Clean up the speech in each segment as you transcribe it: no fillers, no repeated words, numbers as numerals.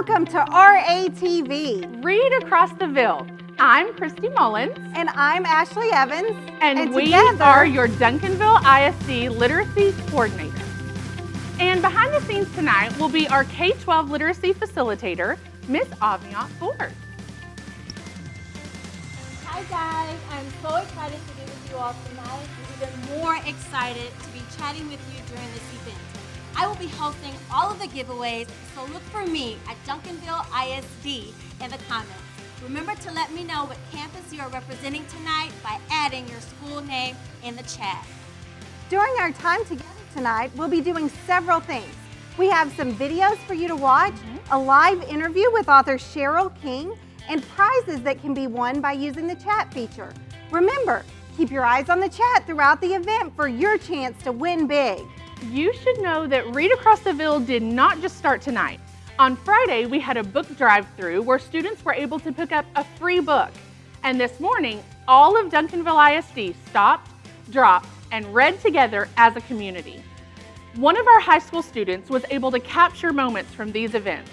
Welcome to RATV. Read Across the Ville. I'm Christy Mullins. And I'm Ashley Evans. And we together are your Duncanville ISD Literacy Coordinator. And behind the scenes tonight will be our K-12 Literacy Facilitator, Miss Aviant Ford. Hi guys, I'm so excited to be with you all tonight and even more excited to be chatting with you during this event. I will be hosting all of the giveaways, so look for me at Duncanville ISD in the comments. Remember to let me know what campus you are representing tonight by adding your school name in the chat. During our time together tonight, we'll be doing several things. We have some videos for you to watch, a live interview with author Cheryl King, and prizes that can be won by using the chat feature. Remember, keep your eyes on the chat throughout the event for your chance to win big. You should know that Read Across the Ville did not just start tonight. On Friday, we had a book drive-through where students were able to pick up a free book. And this morning, all of Duncanville ISD stopped, dropped, and read together as a community. One of our high school students was able to capture moments from these events.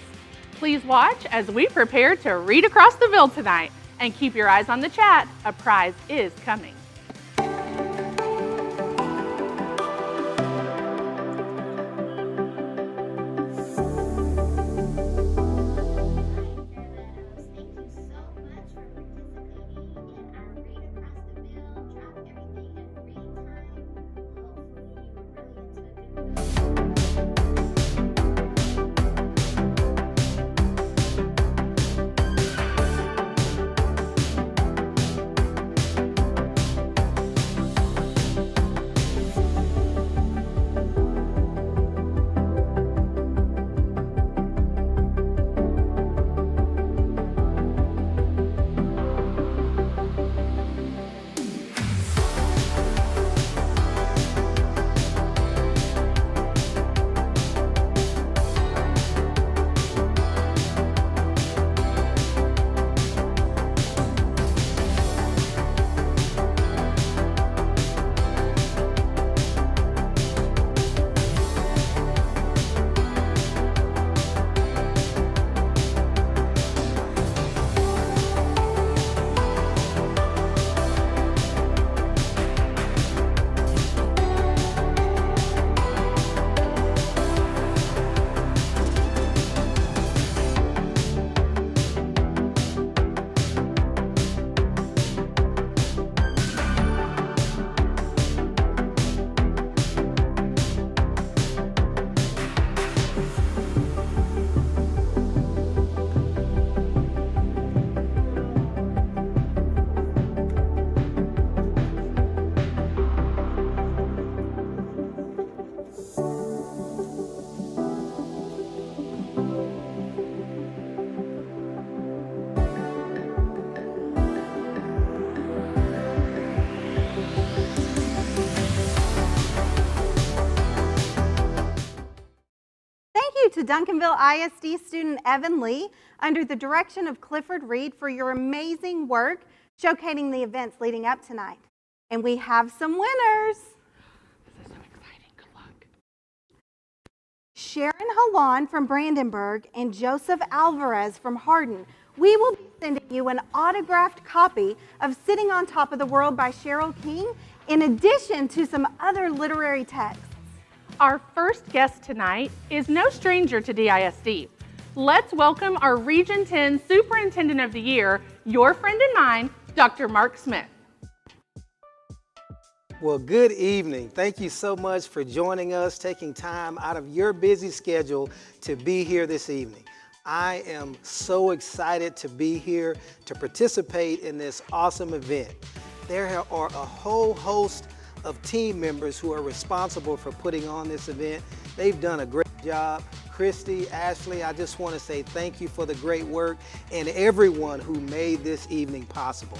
Please watch as we prepare to read across the Ville tonight, and keep your eyes on the chat. A prize is coming. To Duncanville ISD student Evan Lee, under the direction of Clifford Reed, for your amazing work showcasing the events leading up tonight. And we have some winners. This is so exciting. Good luck. Sharon Halon from Brandenburg and Joseph Alvarez from Hardin. We will be sending you an autographed copy of Sitting on Top of the World by Cheryl King, in addition to some other literary texts. Our first guest tonight is no stranger to DISD. Let's welcome our Region 10 Superintendent of the Year, your friend and mine, Dr. Mark Smith. Well, good evening. Thank you so much for joining us, taking time out of your busy schedule to be here this evening. I am so excited to be here to participate in this awesome event. There are a whole host of team members who are responsible for putting on this event. They've done a great job. Christy, Ashley, I just want to say thank you for the great work and everyone who made this evening possible.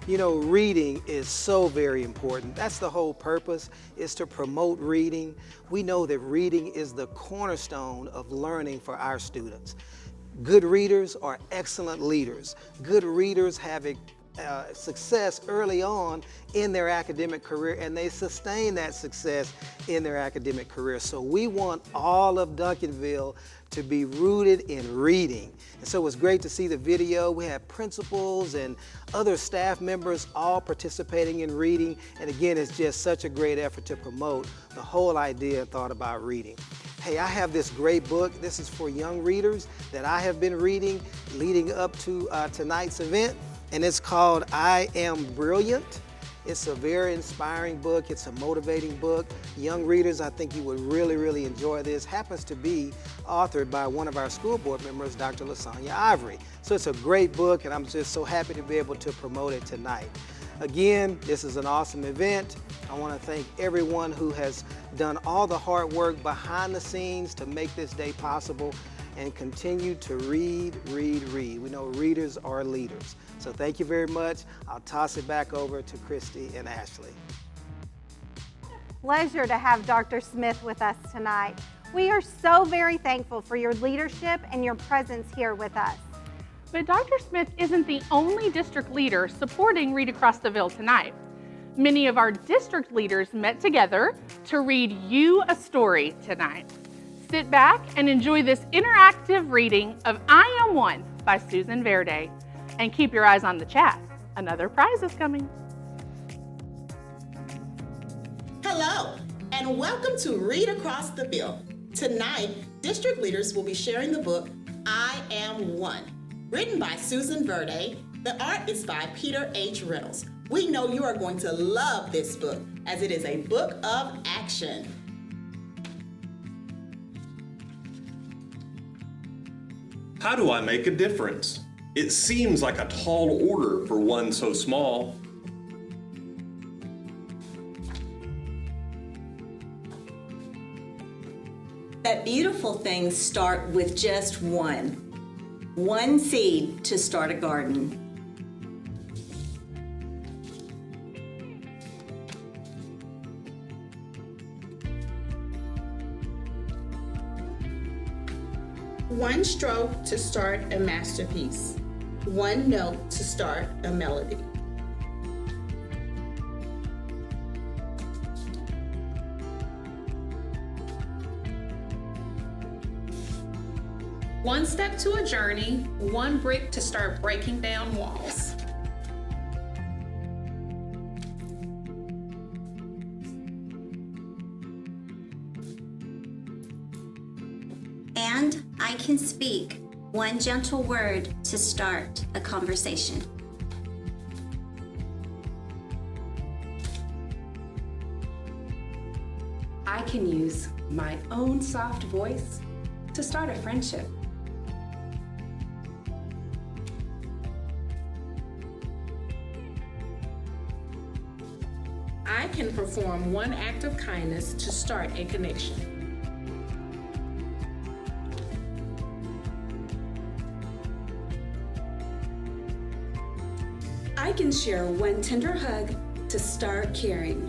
You know, reading is so very important. That's the whole purpose, is to promote reading. We know that reading is the cornerstone of learning for our students. Good readers are excellent leaders. Good readers have success early on in their academic career, and they sustain that success in their academic career. So we want all of Duncanville to be rooted in reading. And so it was great to see the video. We had principals and other staff members all participating in reading. And again, it's just such a great effort to promote the whole idea and thought about reading. Hey, I have this great book. This is for young readers that I have been reading leading up to tonight's event, and it's called I Am Brilliant. It's a very inspiring book. It's a motivating book. Young readers, I think you would really, really enjoy this. Happens to be authored by one of our school board members, Dr. LaSonia Ivory. So it's a great book, and I'm just so happy to be able to promote it tonight. Again, this is an awesome event. I want to thank everyone who has done all the hard work behind the scenes to make this day possible, and continue to read, read, read. We know readers are leaders. So thank you very much. I'll toss it back over to Christy and Ashley. Pleasure to have Dr. Smith with us tonight. We are so very thankful for your leadership and your presence here with us. But Dr. Smith isn't the only district leader supporting Read Across the Ville tonight. Many of our district leaders met together to read you a story tonight. Sit back and enjoy this interactive reading of I Am One by Susan Verde. And keep your eyes on the chat. Another prize is coming. Hello, and welcome to Read Across the Ville. Tonight, district leaders will be sharing the book, I Am One, written by Susan Verde. The art is by Peter H. Reynolds. We know you are going to love this book, as it is a book of action. How do I make a difference? It seems like a tall order for one so small. That beautiful things start with just one seed to start a garden. One stroke to start a masterpiece. One note to start a melody. One step to a journey, one brick to start breaking down walls. And I can speak one gentle word to start a conversation. I can use my own soft voice to start a friendship. I can perform one act of kindness to start a connection. I can share one tender hug to start caring.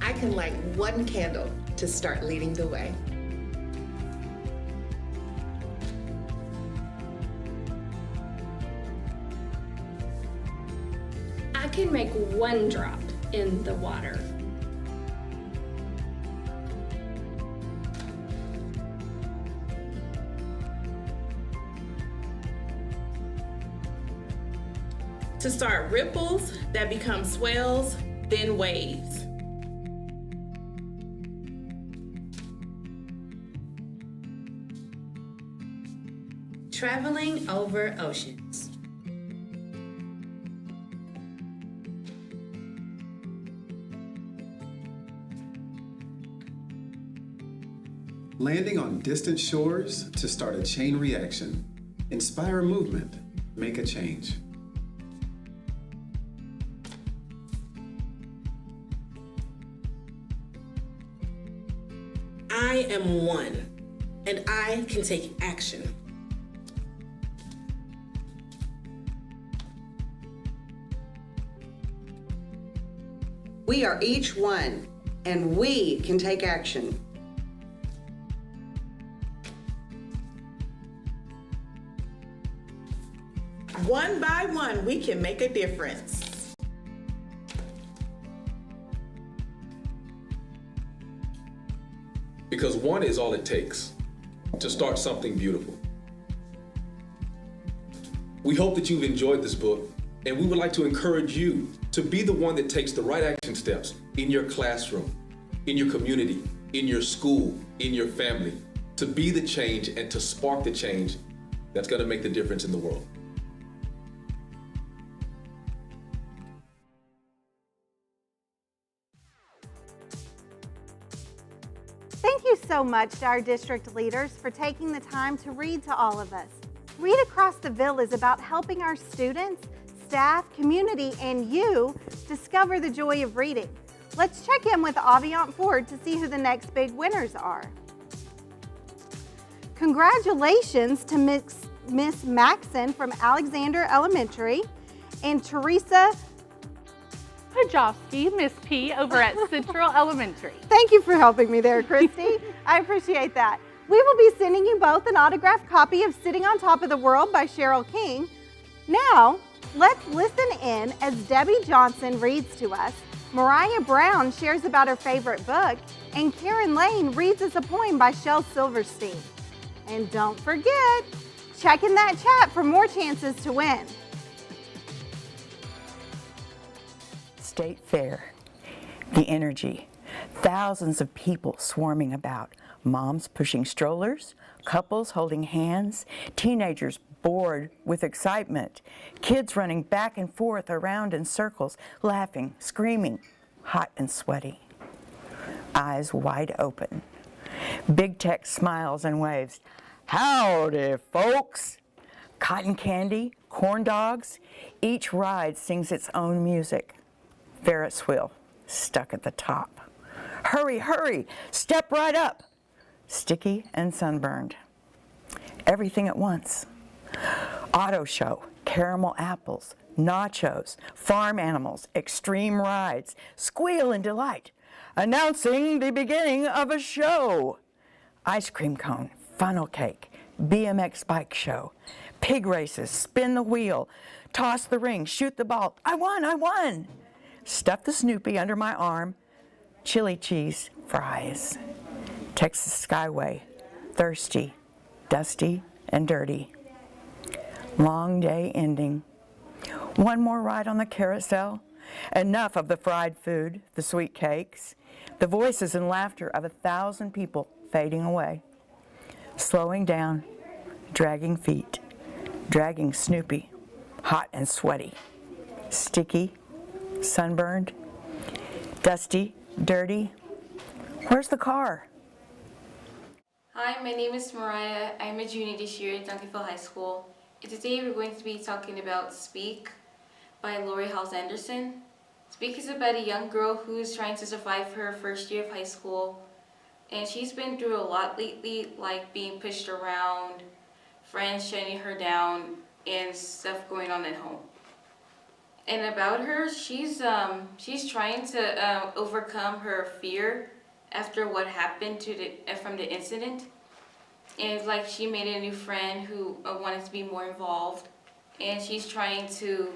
I can light one candle to start leading the way. I can make one drop in the water. To start ripples that become swells, then waves. Traveling over oceans. Landing on distant shores to start a chain reaction. Inspire a movement. Make a change. I am one, and I can take action. We are each one, and we can take action. One by one, we can make a difference. Because one is all it takes to start something beautiful. We hope that you've enjoyed this book, and we would like to encourage you to be the one that takes the right action steps in your classroom, in your community, in your school, in your family, to be the change and to spark the change that's going to make the difference in the world. Thank you so much to our district leaders for taking the time to read to all of us. Read Across the Ville is about helping our students, staff, community, and you discover the joy of reading. Let's check in with Aviant Ford to see who the next big winners are. Congratulations to Miss Maxon from Alexander Elementary and Teresa Pajowski, Miss P, over at Central Elementary. Thank you for helping me there, Christy. I appreciate that. We will be sending you both an autographed copy of Sitting on Top of the World by Cheryl King. Now, let's listen in as Debbie Johnson reads to us, Mariah Brown shares about her favorite book, and Karen Lane reads us a poem by Shel Silverstein. And don't forget, check in that chat for more chances to win. State Fair, the energy, thousands of people swarming about, moms pushing strollers, couples holding hands, teenagers bored with excitement, kids running back and forth around in circles, laughing, screaming, hot and sweaty, eyes wide open. Big tech smiles and waves. Howdy, folks! Cotton candy, corn dogs, each ride sings its own music. Ferris wheel, stuck at the top. Hurry, hurry, step right up. Sticky and sunburned. Everything at once. Auto show, caramel apples, nachos, farm animals, extreme rides, squeal in delight. Announcing the beginning of a show. Ice cream cone, funnel cake, BMX bike show, pig races, spin the wheel, toss the ring, shoot the ball. I won, I won. Stuff the Snoopy under my arm, chili cheese, fries. Texas Skyway, thirsty, dusty, and dirty. Long day ending. One more ride on the carousel. Enough of the fried food, the sweet cakes, the voices and laughter of 1,000 people fading away. Slowing down, dragging feet, dragging Snoopy, hot and sweaty, sticky, sunburned, dusty, dirty. Where's the car? Hi, my name is Mariah. I'm a junior this year at Duncanville High School. And today we're going to be talking about Speak by Lori Halse Anderson. Speak is about a young girl who's trying to survive her first year of high school. And she's been through a lot lately, like being pushed around, friends shutting her down, and stuff going on at home. And about her, she's trying to overcome her fear after what happened from the incident. And it's like she made a new friend who wanted to be more involved, and she's trying to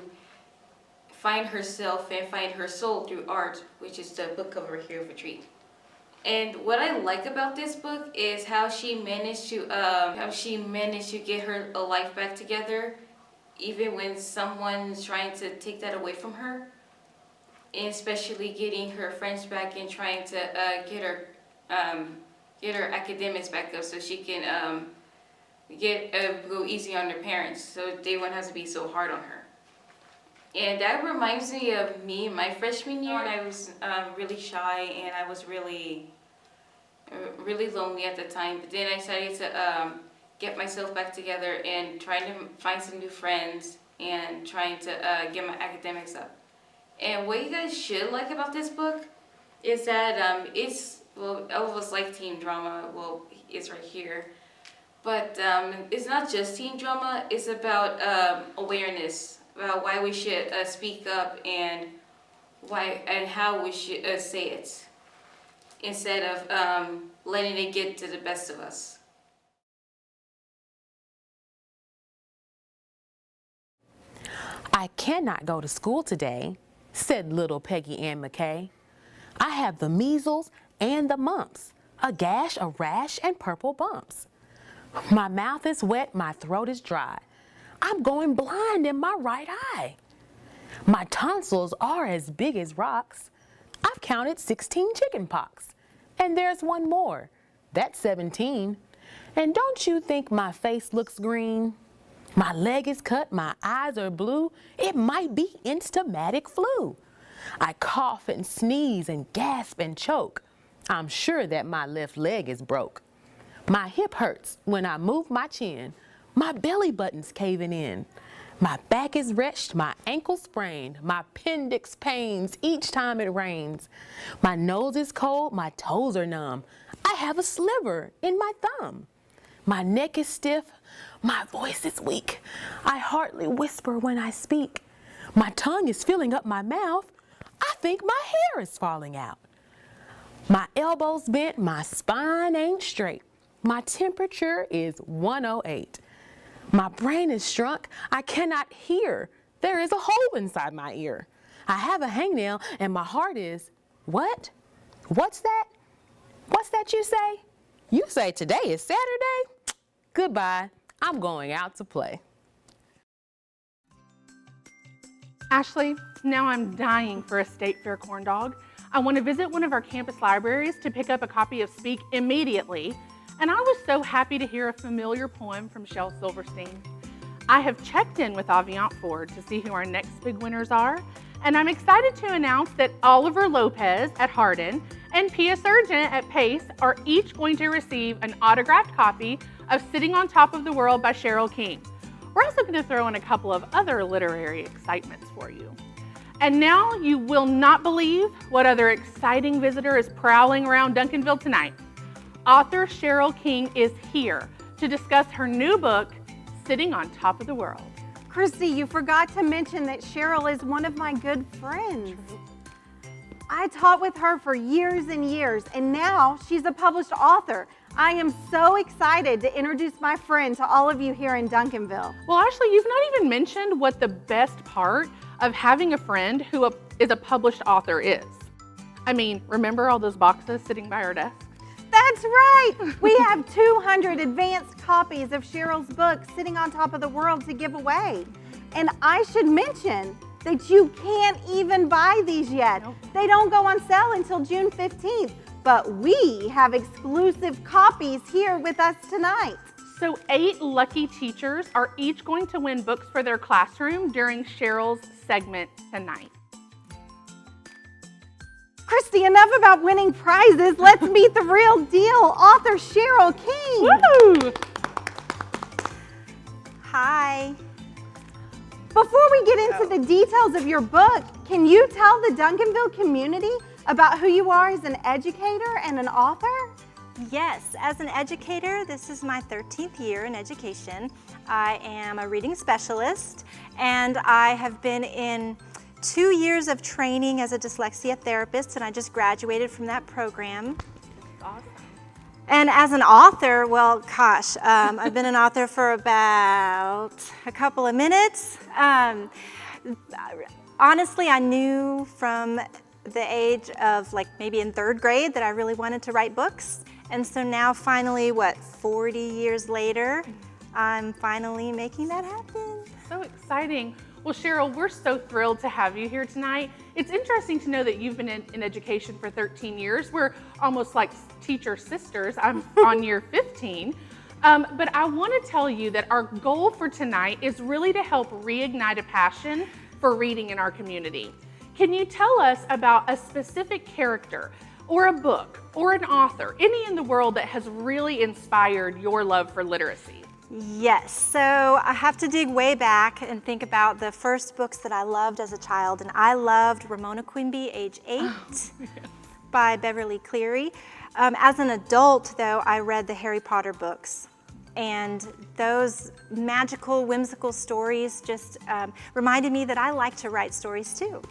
find herself and find her soul through art, which is the book cover here for Treat. And what I like about this book is how she managed to get her life back together, even when someone's trying to take that away from her, and especially getting her friends back and trying to get her academics back up so she can go easy on her parents, so they won't have to be so hard on her. And that reminds me of me in my freshman year. I was really shy and I was really lonely at the time. But then I decided to get myself back together and trying to find some new friends and trying to get my academics up. And what you guys should like about this book is that all of us like teen drama. Well, it's right here. But it's not just teen drama. It's about awareness, about why we should speak up and how we should say it, instead of letting it get to the best of us. 。 . 。 . 。 . 。 . 。 . 。 . 。 . 。 . 。 . 。 . 。 . 。 . 。 . 。 . 。 . 。 . 。 . 。 . 。 . 。 . . 。 . . . 。 . . I cannot go to school today, said little Peggy Ann McKay. I have the measles and the mumps, a gash, a rash, and purple bumps. My mouth is wet, my throat is dry. I'm going blind in my right eye. My tonsils are as big as rocks. I've counted 16 chicken pox. And there's one more. That's 17. And don't you think my face looks green? My leg is cut, my eyes are blue. It might be instamatic flu. I cough and sneeze and gasp and choke. I'm sure that my left leg is broke. My hip hurts when I move my chin. My belly button's caving in. My back is wretched, my ankle sprained, my appendix pains each time it rains. My nose is cold, my toes are numb. I have a sliver in my thumb. My neck is stiff, my voice is weak. I hardly whisper when I speak. My tongue is filling up my mouth. I think my hair is falling out. My elbows bent, my spine ain't straight. My temperature is 108. My brain is shrunk, I cannot hear. There is a hole inside my ear. I have a hangnail and my heart is, what? What's that? What's that you say? You say today is Saturday? Goodbye, I'm going out to play. Ashley, now I'm dying for a State Fair corn dog. I want to visit one of our campus libraries to pick up a copy of Speak immediately. And I was so happy to hear a familiar poem from Shel Silverstein. I have checked in with Aviant Ford to see who our next big winners are, and I'm excited to announce that Oliver Lopez at Hardin and Pia Surgeon at Pace are each going to receive an autographed copy of Sitting on Top of the World by Cheryl King. We're also going to throw in a couple of other literary excitements for you. And now you will not believe what other exciting visitor is prowling around Duncanville tonight. Author Cheryl King is here to discuss her new book, Sitting on Top of the World. Christy, you forgot to mention that Cheryl is one of my good friends. I taught with her for years and years, and now she's a published author. I am so excited to introduce my friend to all of you here in Duncanville. Well, Ashley, you've not even mentioned what the best part of having a friend who is a published author is. I mean, remember all those boxes sitting by our desk? That's right! We have 200 advanced copies of Cheryl's book, Sitting on Top of the World, to give away. And I should mention that you can't even buy these yet. Nope. They don't go on sale until June 15th, but we have exclusive copies here with us tonight. So 8 lucky teachers are each going to win books for their classroom during Cheryl's segment tonight. Christy, enough about winning prizes. Let's meet the real deal, author Cheryl King. Woo! Hi. Before we get into the details of your book, can you tell the Duncanville community about who you are as an educator and an author? Yes, as an educator, this is my 13th year in education. I am a reading specialist, and I have been in 2 years of training as a dyslexia therapist, and I just graduated from that program. Awesome. And as an author, well, gosh, I've been an author for about a couple of minutes. Honestly, I knew from the age of like maybe in 3rd grade that I really wanted to write books. And so now finally, 40 years later, I'm finally making that happen. So exciting. Well, Cheryl, we're so thrilled to have you here tonight. It's interesting to know that you've been in education for 13 years. We're almost like teacher sisters. I'm on year 15. But I want to tell you that our goal for tonight is really to help reignite a passion for reading in our community. Can you tell us about a specific character or a book or an author, any in the world that has really inspired your love for literacy? Yes, so I have to dig way back and think about the first books that I loved as a child, and I loved Ramona Quimby, age 8, by Beverly Cleary. As an adult, though, I read the Harry Potter books, and those magical, whimsical stories just reminded me that I like to write stories too.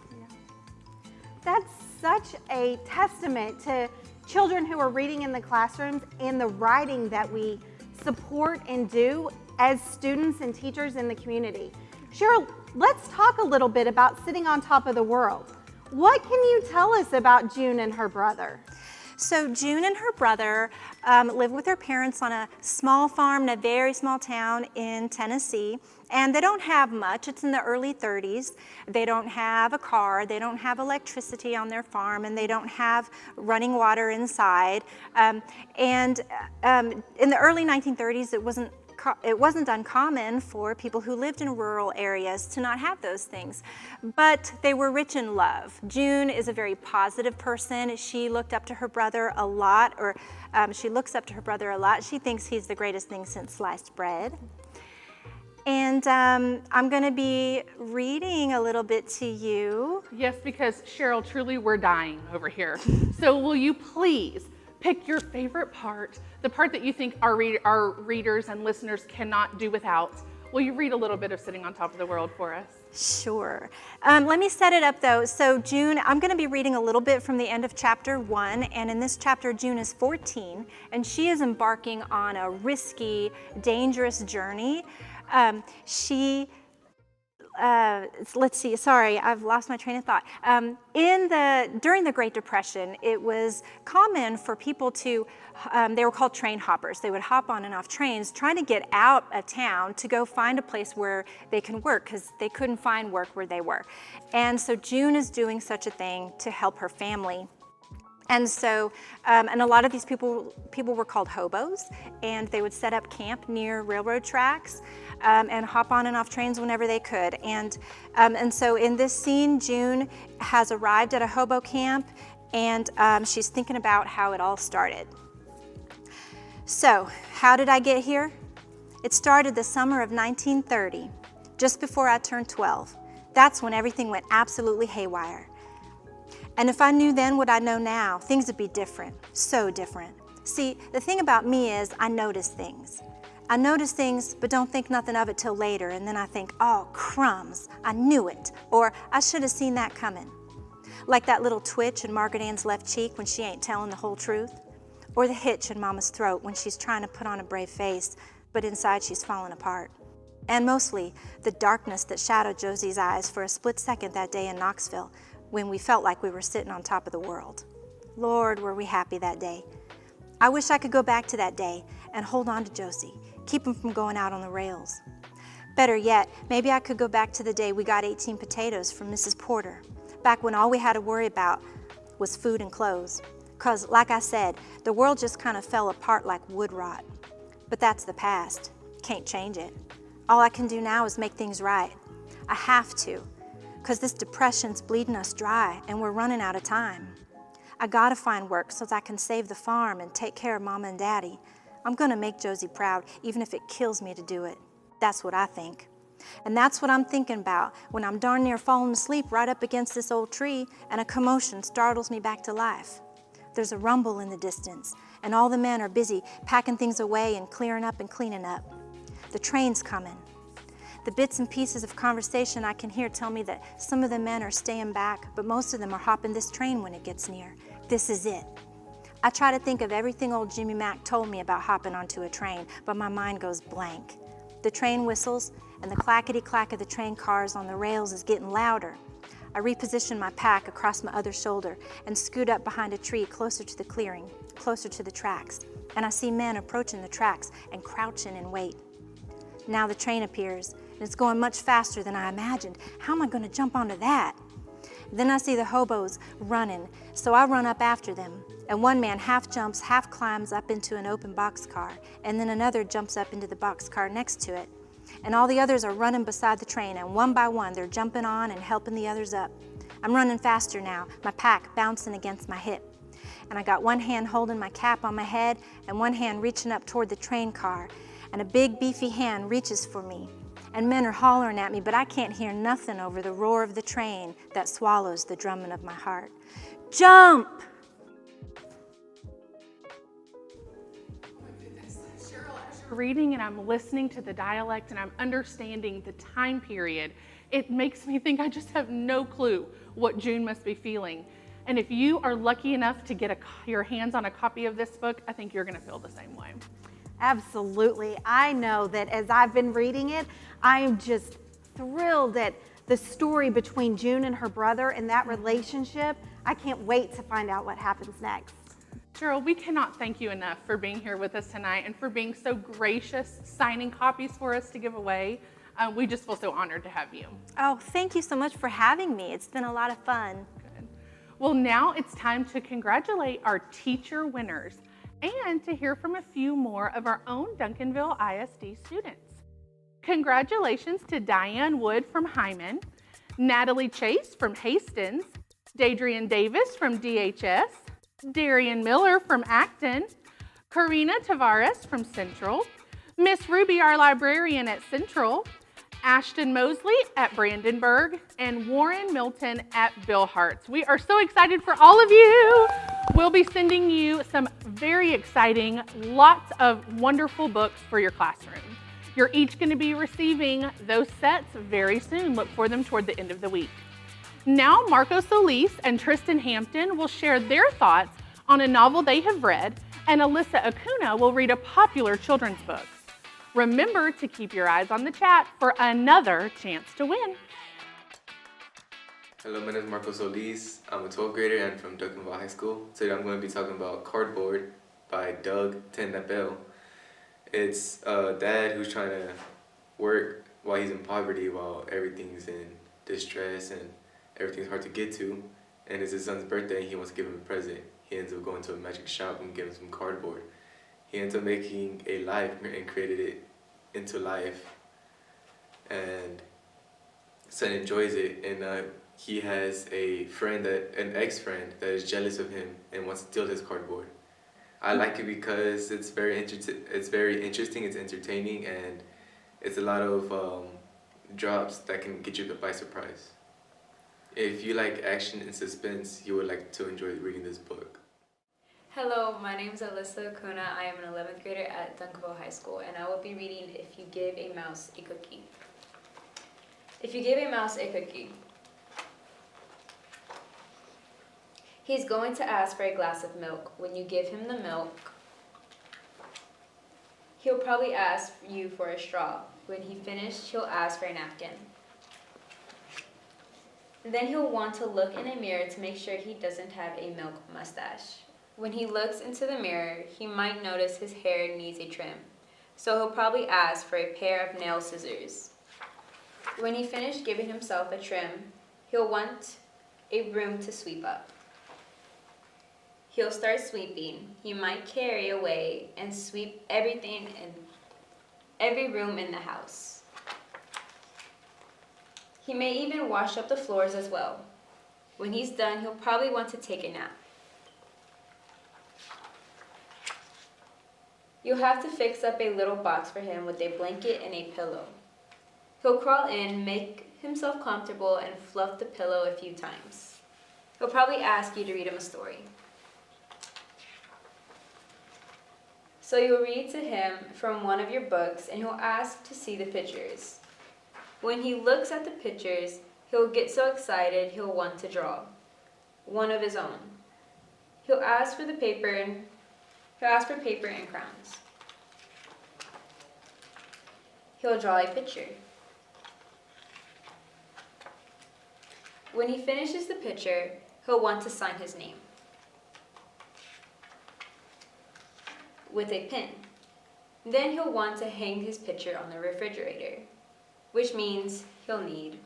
That's such a testament to children who are reading in the classrooms and the writing that we support and do as students and teachers in the community. Cheryl, let's talk a little bit about sitting on top of the world. What can you tell us about June and her brother? So June and her brother live with their parents on a small farm in a very small town in Tennessee, and they don't have much. It's in the early 30s. They don't have a car, they don't have electricity on their farm, and they don't have running water inside. In the early 1930s, it wasn't uncommon for people who lived in rural areas to not have those things, but they were rich in love. June is a very positive person. She looked up to her brother a lot, she looks up to her brother a lot. She thinks he's the greatest thing since sliced bread. And I'm going to be reading a little bit to you. Yes, because Cheryl, truly we're dying over here. So will you please pick your favorite part, the part that you think our readers and listeners cannot do without. Will you read a little bit of Sitting on Top of the World for us? Sure. Let me set it up though. So June, I'm going to be reading a little bit from the end of chapter 1, and in this chapter June is 14, and she is embarking on a risky, dangerous journey. Let's see, sorry, I've lost my train of thought. During the Great Depression, it was common for people to, they were called train hoppers. They would hop on and off trains trying to get out of town to go find a place where they can work because they couldn't find work where they were. And so June is doing such a thing to help her family. And so, and a lot of these people were called hobos, and they would set up camp near railroad tracks and hop on and off trains whenever they could. And so in this scene, June has arrived at a hobo camp, and she's thinking about how it all started. So, how did I get here? It started the summer of 1930, just before I turned 12. That's when everything went absolutely haywire. And if I knew then what I know now, things would be different, so different. See, the thing about me is I notice things. I notice things, but don't think nothing of it till later, and then I think, oh, crumbs, I knew it, or I should have seen that coming. Like that little twitch in Margaret Ann's left cheek when she ain't telling the whole truth, or the hitch in Mama's throat when she's trying to put on a brave face, but inside she's falling apart. And mostly, the darkness that shadowed Josie's eyes for a split second that day in Knoxville, when we felt like we were sitting on top of the world. Lord, were we happy that day. I wish I could go back to that day and hold on to Josie, keep him from going out on the rails. Better yet, maybe I could go back to the day we got 18 potatoes from Mrs. Porter, back when all we had to worry about was food and clothes. 'Cause, like I said, the world just kind of fell apart like wood rot. But that's the past. Can't change it. All I can do now is make things right. I have to. 'Cause this depression's bleeding us dry and we're running out of time. I gotta find work so that I can save the farm and take care of Mama and Daddy. I'm gonna make Josie proud, even if it kills me to do it. That's what I think. And that's what I'm thinking about when I'm darn near falling asleep right up against this old tree and a commotion startles me back to life. There's a rumble in the distance, and all the men are busy packing things away and clearing up and cleaning up. The train's coming. The bits and pieces of conversation I can hear tell me that some of the men are staying back, but most of them are hopping this train when it gets near. This is it. I try to think of everything old Jimmy Mack told me about hopping onto a train, but my mind goes blank. The train whistles, and the clackety-clack of the train cars on the rails is getting louder. I reposition my pack across my other shoulder and scoot up behind a tree closer to the clearing, closer to the tracks, and I see men approaching the tracks and crouching in wait. Now the train appears, and it's going much faster than I imagined. How am I going to jump onto that? Then I see the hobos running, so I run up after them, and one man half jumps, half climbs up into an open boxcar, and then another jumps up into the boxcar next to it. And all the others are running beside the train, and one by one they're jumping on and helping the others up. I'm running faster now, my pack bouncing against my hip. And I got one hand holding my cap on my head and one hand reaching up toward the train car, and a big beefy hand reaches for me. And men are hollering at me, but I can't hear nothing over the roar of the train that swallows the drumming of my heart. Jump! Reading and I'm listening to the dialect and I'm understanding the time period, it makes me think I just have no clue what June must be feeling. And if you are lucky enough to get your hands on a copy of this book, I think you're going to feel the same way. Absolutely. I know that as I've been reading it, I am just thrilled at the story between June and her brother and that relationship. I can't wait to find out what happens next. Cheryl, we cannot thank you enough for being here with us tonight and for being so gracious, signing copies for us to give away. We just feel so honored to have you. Oh, thank you so much for having me. It's been a lot of fun. Good. Well, now it's time to congratulate our teacher winners and to hear from a few more of our own Duncanville ISD students. Congratulations to Diane Wood from Hyman, Natalie Chase from Hastings, Dadrian Davis from DHS, Darian Miller from Acton, Karina Tavares from Central, Miss Ruby, our librarian at Central, Ashton Mosley at Brandenburg, and Warren Milton at Bill Hartz. We are so excited for all of you. We'll be sending you some very exciting, lots of wonderful books for your classroom. You're each going to be receiving those sets very soon. Look for them toward the end of the week. Now, Marco Solis and Tristan Hampton will share their thoughts on a novel they have read, and Alyssa Acuna will read a popular children's book. Remember to keep your eyes on the chat for another chance to win. Hello, my name is Marco Solis. I'm a 12th grader and from Duncanville High School. Today I'm going to be talking about Cardboard by Doug Tennapel. It's a dad who's trying to work while he's in poverty, while everything's in distress and everything's hard to get to, and it's his son's birthday and he wants to give him a present. He ends up going to a magic shop and giving him some cardboard. He ends up making a life and created it into life, and son enjoys it, and he has a friend, an ex-friend that is jealous of him and wants to steal his cardboard. I like it because it's very interesting, it's entertaining, and it's a lot of drops that can get you by surprise. If you like action and suspense, you would like to enjoy reading this book. Hello, my name is Alyssa Acuna. I am an 11th grader at Duncanville High School, and I will be reading If You Give a Mouse a Cookie. If you give a mouse a cookie, he's going to ask for a glass of milk. When you give him the milk, he'll probably ask you for a straw. When he finished, he'll ask for a napkin. Then he'll want to look in a mirror to make sure he doesn't have a milk mustache. When he looks into the mirror, he might notice his hair needs a trim. So he'll probably ask for a pair of nail scissors. When he finished giving himself a trim, he'll want a broom to sweep up. He'll start sweeping. He might carry away and sweep everything in every room in the house. He may even wash up the floors as well. When he's done, he'll probably want to take a nap. You'll have to fix up a little box for him with a blanket and a pillow. He'll crawl in, make himself comfortable, and fluff the pillow a few times. He'll probably ask you to read him a story. So you'll read to him from one of your books, and he'll ask to see the pictures. When he looks at the pictures, he'll get so excited he'll want to draw one of his own. He'll ask for paper and crayons. He'll draw a picture. When he finishes the picture, he'll want to sign his name with a pen. Then he'll want to hang his picture on the refrigerator, which means he'll need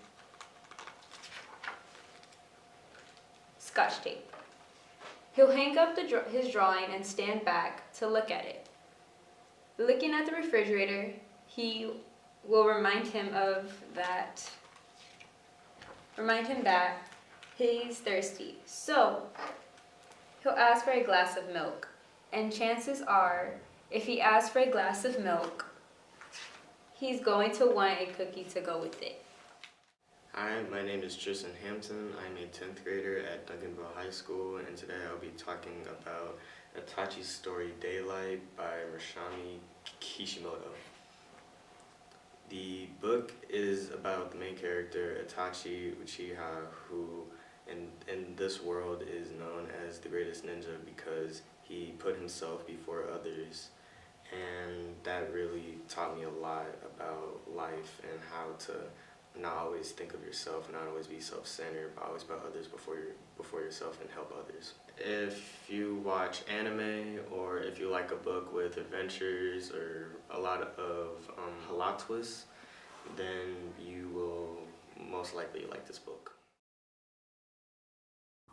Scotch tape. He'll hang up his drawing and stand back to look at it. Looking at the refrigerator, he will remind him that he's thirsty. So he'll ask for a glass of milk. And chances are, if he asks for a glass of milk, he's going to want a cookie to go with it. Hi, my name is Tristan Hampton. I'm a 10th grader at Duncanville High School, and today I'll be talking about Itachi's story Daylight by Masami Kishimoto. The book is about the main character, Itachi Uchiha, who in this world is known as the greatest ninja because he put himself before others, and that really taught me a lot about life and how to not always think of yourself, not always be self-centered, but always put others before yourself and help others. If you watch anime, or if you like a book with adventures or a lot of plot twists, then you will most likely like this book.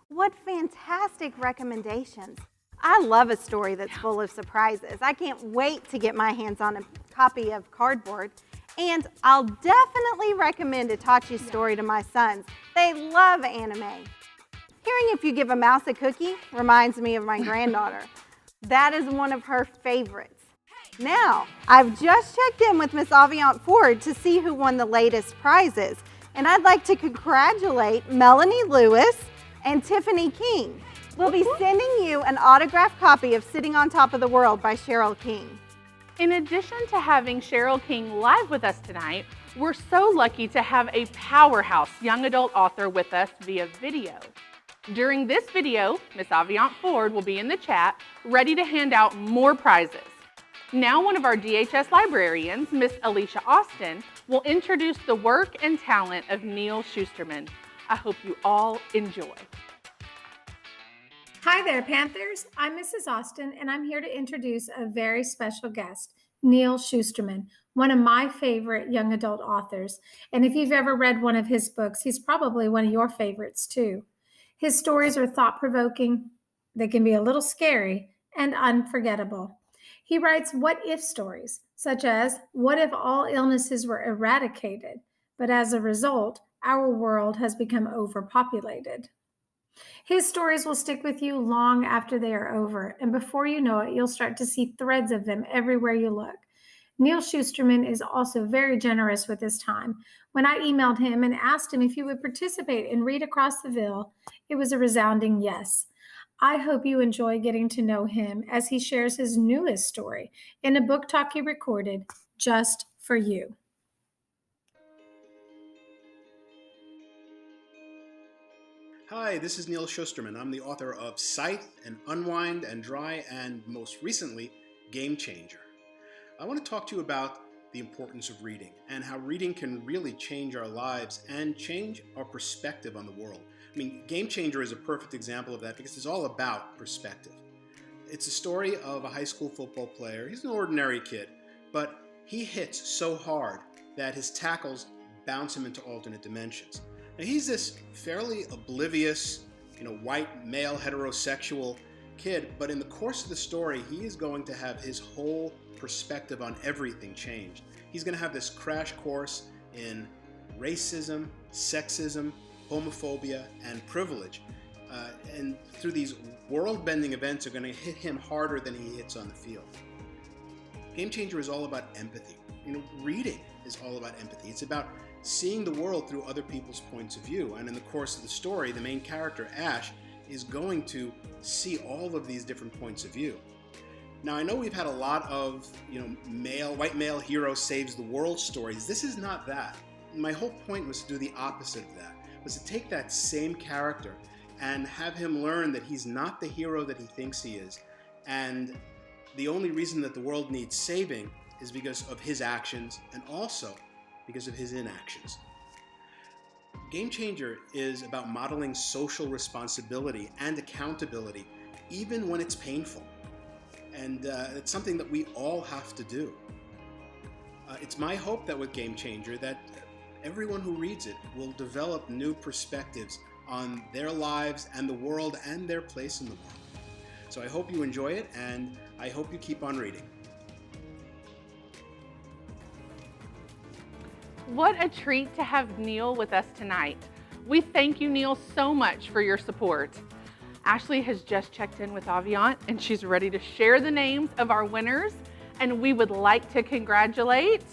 What fantastic recommendations. I love a story that's full of surprises. I can't wait to get my hands on a copy of Cardboard. And I'll definitely recommend Itachi's story to my sons. They love anime. Hearing If You Give a Mouse a Cookie reminds me of my granddaughter. That is one of her favorites. Now, I've just checked in with Miss Aviant Ford to see who won the latest prizes. And I'd like to congratulate Melanie Lewis and Tiffany King. We'll be sending you an autographed copy of Sitting on Top of the World by Cheryl King. In addition to having Cheryl King live with us tonight, we're so lucky to have a powerhouse young adult author with us via video. During this video, Miss Aviant Ford will be in the chat, ready to hand out more prizes. Now one of our DHS librarians, Miss Alicia Austin, will introduce the work and talent of Neil Schusterman. I hope you all enjoy. Hi there, Panthers. I'm Mrs. Austin, and I'm here to introduce a very special guest, Neil Schusterman, one of my favorite young adult authors. And if you've ever read one of his books, he's probably one of your favorites too. His stories are thought-provoking, they can be a little scary, and unforgettable. He writes what-if stories, such as, what if all illnesses were eradicated, but as a result, our world has become overpopulated? His stories will stick with you long after they are over, and before you know it, you'll start to see threads of them everywhere you look. Neil Schusterman is also very generous with his time. When I emailed him and asked him if he would participate in Read Across the Ville, it was a resounding yes. I hope you enjoy getting to know him as he shares his newest story in a book talk he recorded just for you. Hi, this is Neil Schusterman. I'm the author of Scythe and Unwind and Dry, and most recently, Game Changer. I want to talk to you about the importance of reading and how reading can really change our lives and change our perspective on the world. I mean, Game Changer is a perfect example of that because it's all about perspective. It's a story of a high school football player. He's an ordinary kid, but he hits so hard that his tackles bounce him into alternate dimensions. Now, he's this fairly oblivious, white male heterosexual kid, but in the course of the story, he is going to have his whole perspective on everything changed. He's going to have this crash course in racism, sexism, homophobia, and privilege. And through these world-bending events are going to hit him harder than he hits on the field. Game Changer is all about empathy. Reading is all about empathy. It's about seeing the world through other people's points of view. And in the course of the story, the main character, Ash, is going to see all of these different points of view. Now, I know we've had a lot of, white male hero saves the world stories. This is not that. My whole point was to do the opposite of that, was to take that same character and have him learn that he's not the hero that he thinks he is. And the only reason that the world needs saving is because of his actions and also because of his inactions. Game Changer is about modeling social responsibility and accountability, even when it's painful. And it's something that we all have to do. It's my hope that with Game Changer that everyone who reads it will develop new perspectives on their lives and the world and their place in the world. So I hope you enjoy it, and I hope you keep on reading. What a treat to have Neil with us tonight. We thank you, Neil, so much for your support. Ashley has just checked in with Aviant, and she's ready to share the names of our winners. And we would like to congratulate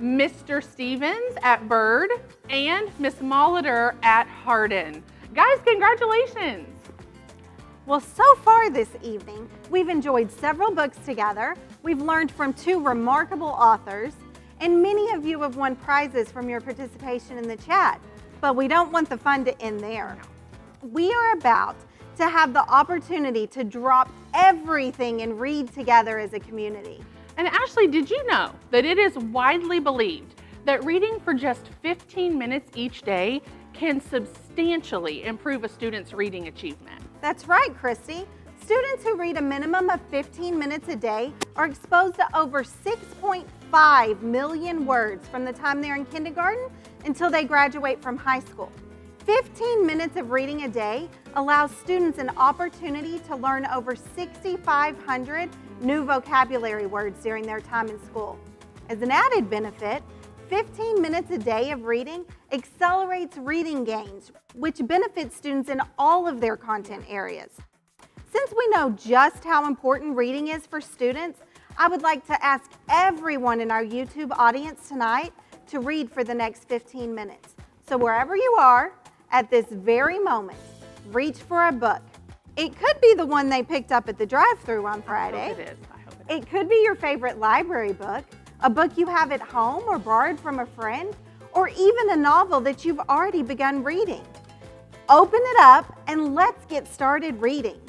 Mr. Stevens at Bird and Miss Molitor at Hardin. Guys, congratulations. Well, so far this evening, we've enjoyed several books together. We've learned from two remarkable authors, and many of you have won prizes from your participation in the chat. But we don't want the fun to end there. We are about to have the opportunity to drop everything and read together as a community. And Ashley, did you know that it is widely believed that reading for just 15 minutes each day can substantially improve a student's reading achievement. That's right, Christy. Students who read a minimum of 15 minutes a day are exposed to over 6.5 million words from the time they're in kindergarten until they graduate from high school. 15 minutes of reading a day allows students an opportunity to learn over 6,500 new vocabulary words during their time in school. As an added benefit, 15 minutes a day of reading accelerates reading gains, which benefits students in all of their content areas. Since we know just how important reading is for students, I would like to ask everyone in our YouTube audience tonight to read for the next 15 minutes. So wherever you are, at this very moment, reach for a book. It could be the one they picked up at the drive-thru on Friday. I hope it is. It could be your favorite library book, a book you have at home or borrowed from a friend, or even a novel that you've already begun reading. Open it up and let's get started reading.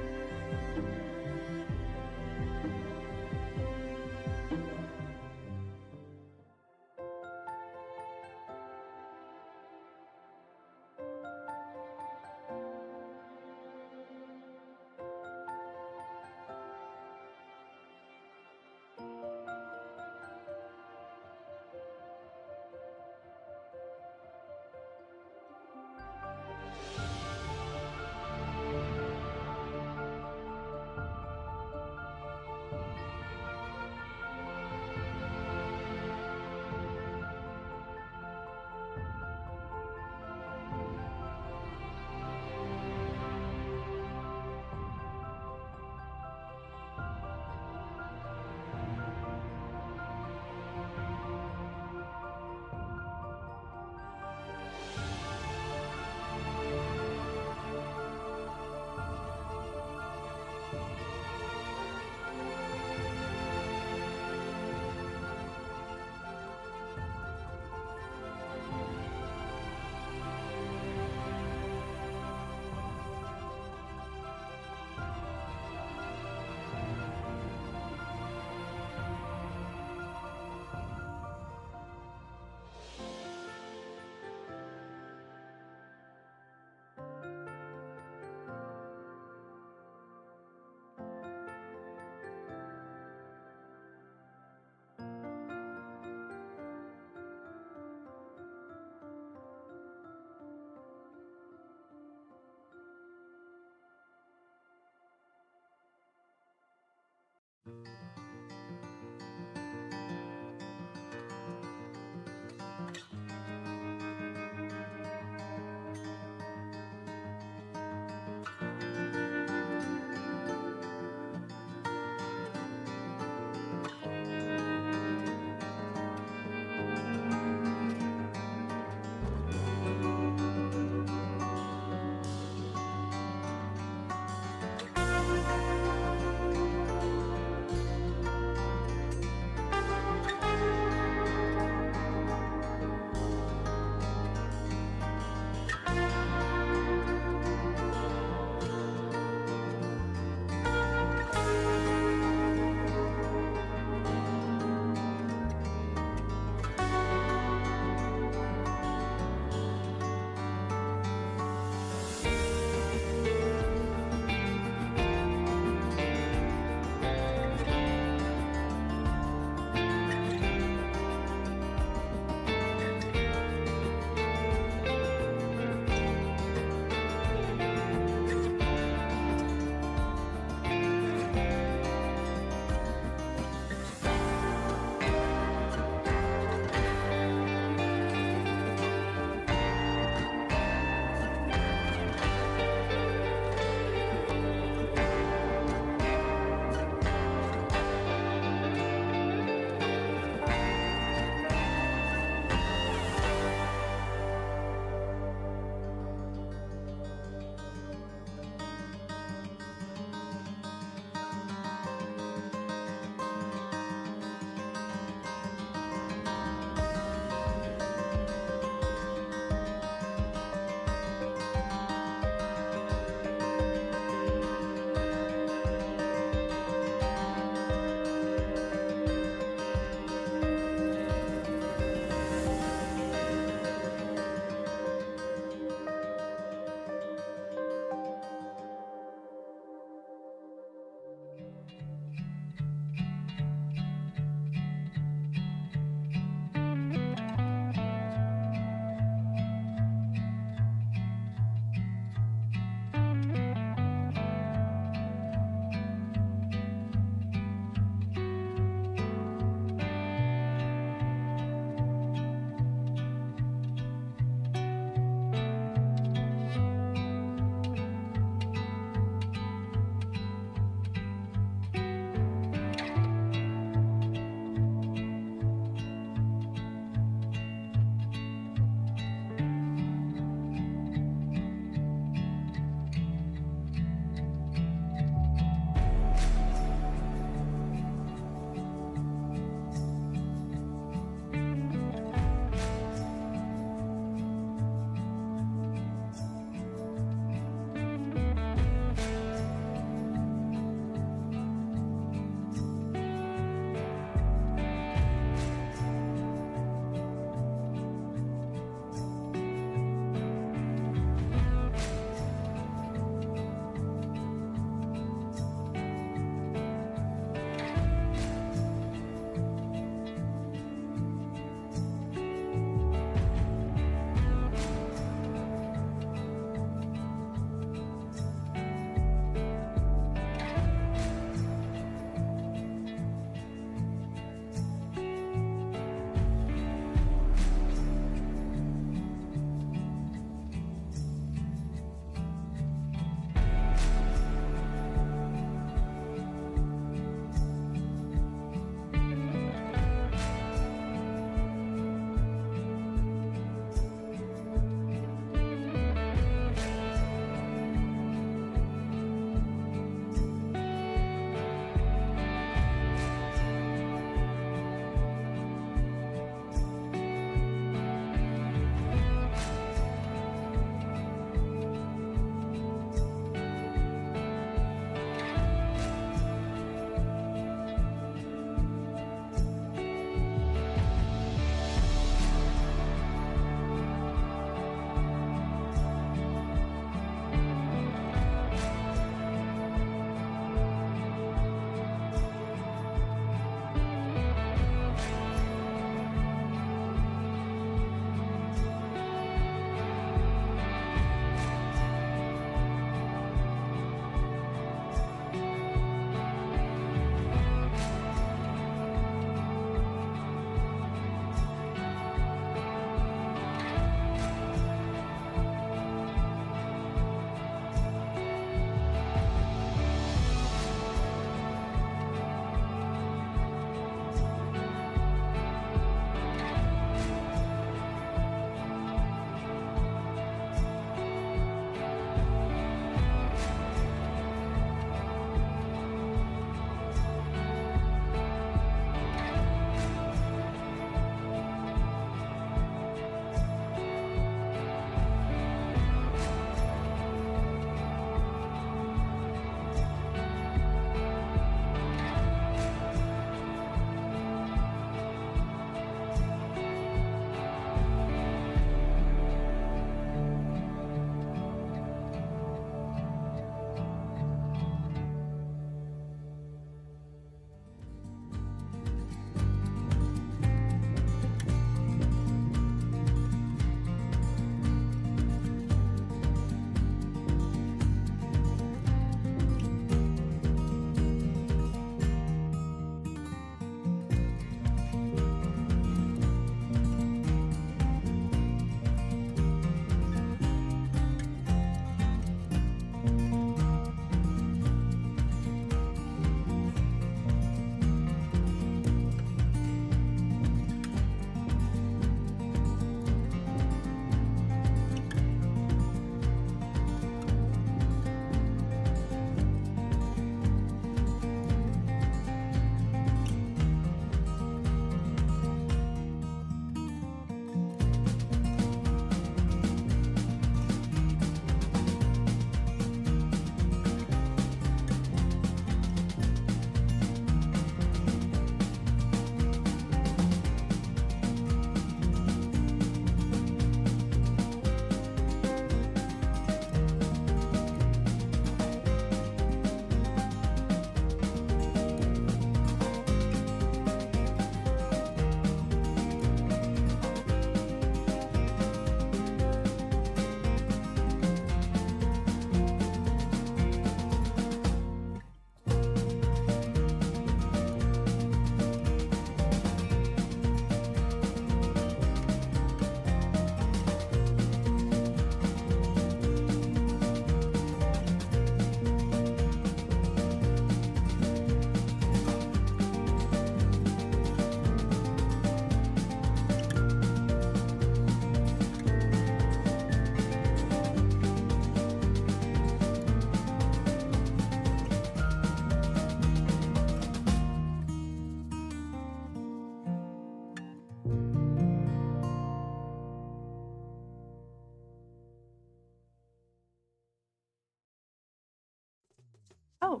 Oh,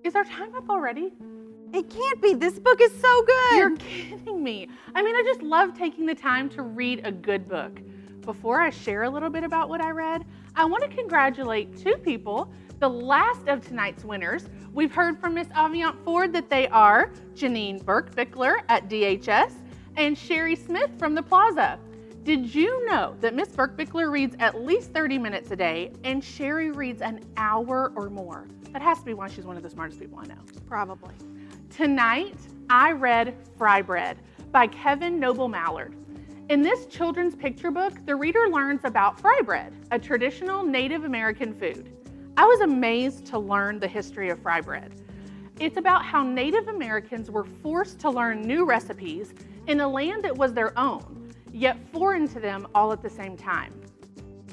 is our time up already? It can't be. This book is so good. You're kidding me. I mean, I just love taking the time to read a good book. Before I share a little bit about what I read, I want to congratulate two people, the last of tonight's winners. We've heard from Miss Aviant Ford that they are Janine Burke-Bickler at DHS and Sherry Smith from the Plaza. Did you know that Miss Burke-Bickler reads at least 30 minutes a day and Sherry reads an hour or more? That has to be why she's one of the smartest people I know. Probably. Tonight, I read Fry Bread by Kevin Noble Mallard. In this children's picture book, the reader learns about fry bread, a traditional Native American food. I was amazed to learn the history of fry bread. It's about how Native Americans were forced to learn new recipes in a land that was their own, yet foreign to them all at the same time.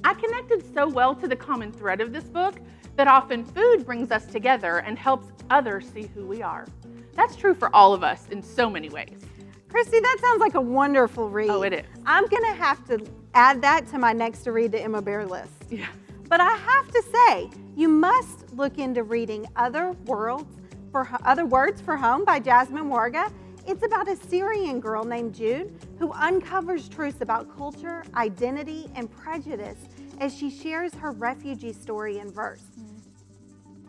I connected so well to the common thread of this book that often food brings us together and helps others see who we are. That's true for all of us in so many ways. Christy, that sounds like a wonderful read. Oh, it is. I'm going to have to add that to my next to read to Emma Bear list. Yeah. But I have to say, you must look into reading Other Words for Home by Jasmine Warga. It's about a Syrian girl named Jude who uncovers truths about culture, identity, and prejudice as she shares her refugee story in verse.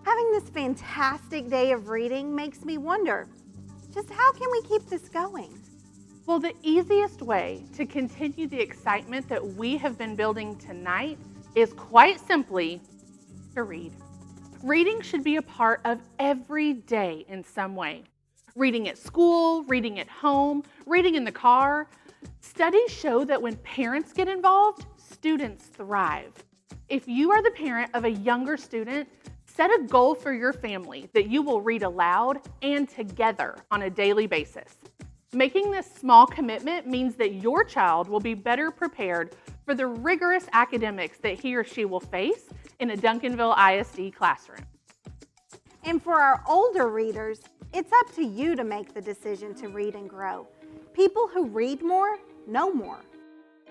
Having this fantastic day of reading makes me wonder, just how can we keep this going? Well, the easiest way to continue the excitement that we have been building tonight is quite simply to read. Reading should be a part of every day in some way. Reading at school, reading at home, reading in the car. Studies show that when parents get involved, students thrive. If you are the parent of a younger student, set a goal for your family that you will read aloud and together on a daily basis. Making this small commitment means that your child will be better prepared for the rigorous academics that he or she will face in a Duncanville ISD classroom. And for our older readers, it's up to you to make the decision to read and grow. People who read more know more.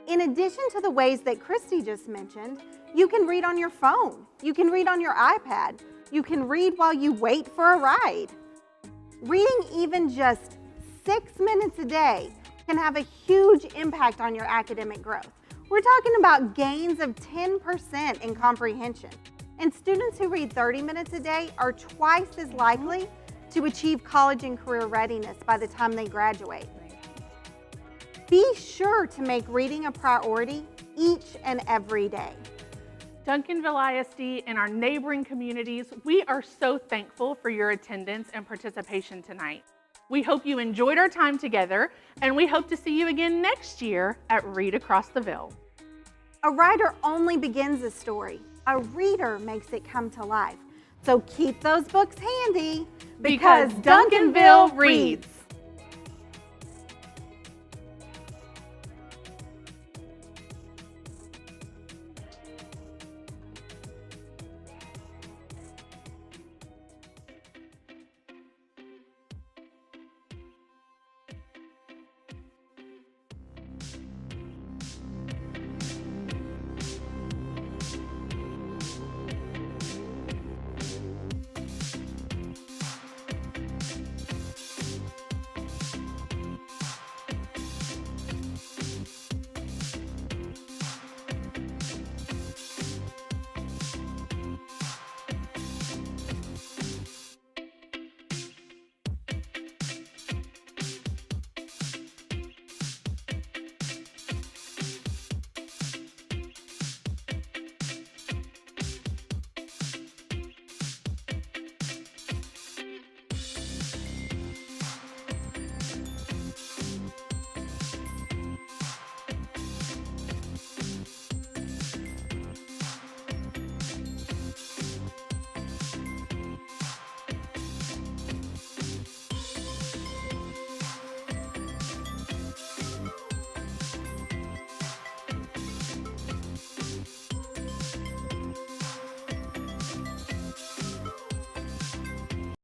In addition to the ways that Christy just mentioned, you can read on your phone, you can read on your iPad, you can read while you wait for a ride. Reading even just 6 minutes a day can have a huge impact on your academic growth. We're talking about gains of 10% in comprehension. And students who read 30 minutes a day are twice as likely to achieve college and career readiness by the time they graduate. Be sure to make reading a priority each and every day. Duncanville ISD and our neighboring communities, we are so thankful for your attendance and participation tonight. We hope you enjoyed our time together, and we hope to see you again next year at Read Across the Ville. A writer only begins a story. A reader makes it come to life. So keep those books handy because Duncanville reads.